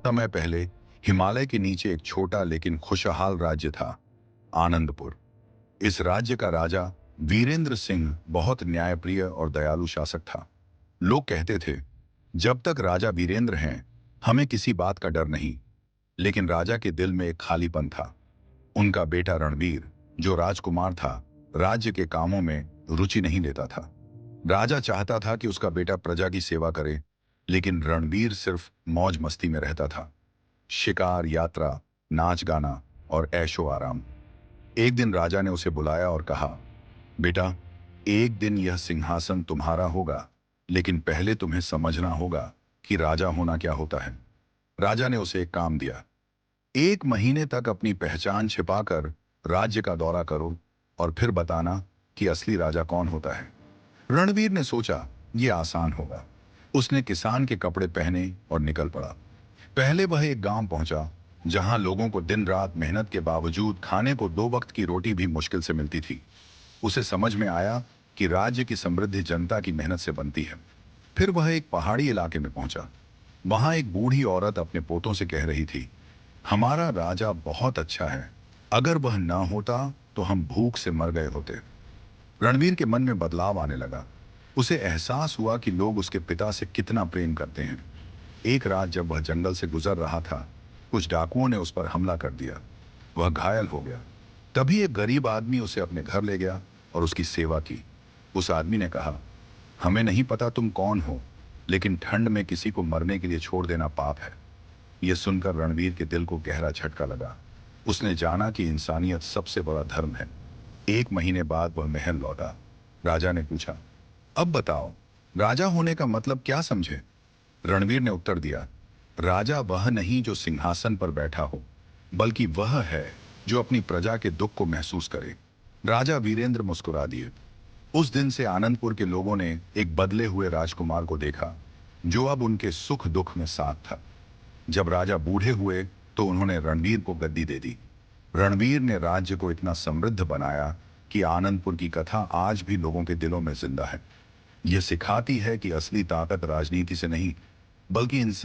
समय पहले हिमालय के नीचे एक छोटा लेकिन खुशहाल राज्य था, आनंदपुर। इस राज्य का राजा वीरेंद्र सिंह बहुत न्यायप्रिय और दयालु शासक था। लोग कहते थे, जब तक राजा वीरेंद्र हैं, हमें किसी बात का डर नहीं। लेकिन राजा के दिल में एक खालीपन था। उनका बेटा रणवीर, जो राजकुमार था, राज्य के कामों में रुचि नहीं लेता था। राजा चाहता था कि उसका बेटा प्रजा की सेवा करे, लेकिन रणवीर सिर्फ मौज मस्ती में रहता था। शिकार, यात्रा, नाच गाना और ऐशो आराम। एक दिन राजा ने उसे बुलाया और कहा, बेटा, एक दिन यह सिंहासन तुम्हारा होगा, लेकिन पहले तुम्हें समझना होगा कि राजा होना क्या होता है। राजा ने उसे एक काम दिया, 1 महीने तक अपनी पहचान छिपाकर राज्य का दौरा करो और फिर बताना कि असली राजा कौन होता है। रणवीर ने सोचा, यह आसान होगा। उसने किसान के कपड़े पहने और निकल पड़ा। पहले वह एक गांव पहुंचा, जहां लोगों को दिन रात मेहनत के बावजूद खाने को 2 वक्त की रोटी भी मुश्किल से मिलती थी। उसे समझ में आया कि राज्य की समृद्धि जनता की मेहनत से बनती है। फिर वह एक पहाड़ी इलाके में पहुंचा। वहां एक बूढ़ी औरत अपने पोतों से कह रही थी, हमारा राजा बहुत अच्छा है। अगर वह ना होता तो हम भूख से मर गए होते। रणवीर के मन में बदलाव आने लगा। उसे एहसास हुआ कि लोग उसके पिता से कितना प्रेम करते हैं। एक रात जब वह जंगल से गुजर रहा था, कुछ डाकुओं ने उस पर हमला कर दिया। वह घायल हो गया। तभी एक गरीब आदमी उसे अपने घर ले गया और उसकी सेवा की। उस आदमी ने कहा, हमें नहीं पता तुम कौन हो, लेकिन ठंड में किसी को मरने के लिए छोड़ देना पाप है। यह सुनकर रणवीर के दिल को गहरा झटका लगा। उसने जाना कि इंसानियत सबसे बड़ा धर्म है। 1 महीने बाद वह महल लौटा। राजा ने पूछा, अब बताओ, राजा होने का मतलब क्या समझे? रणवीर ने उत्तर दिया, राजा वह नहीं जो सिंहासन पर बैठा हो, बल्कि वह है जो अपनी प्रजा के दुख को महसूस करे। राजा वीरेंद्र मुस्कुरा दिए। उस दिन से आनंदपुर के लोगों ने एक बदले हुए राजकुमार को देखा, जो अब उनके सुख दुख में साथ था। जब राजा बूढ़े हुए तो उन्होंने रणवीर को गद्दी दे दी। रणवीर ने राज्य को इतना समृद्ध बनाया कि आनंदपुर की कथा आज भी लोगों के दिलों में जिंदा है। यह सिखाती है कि असली ताकत राजनीति से नहीं, बल्कि इंसान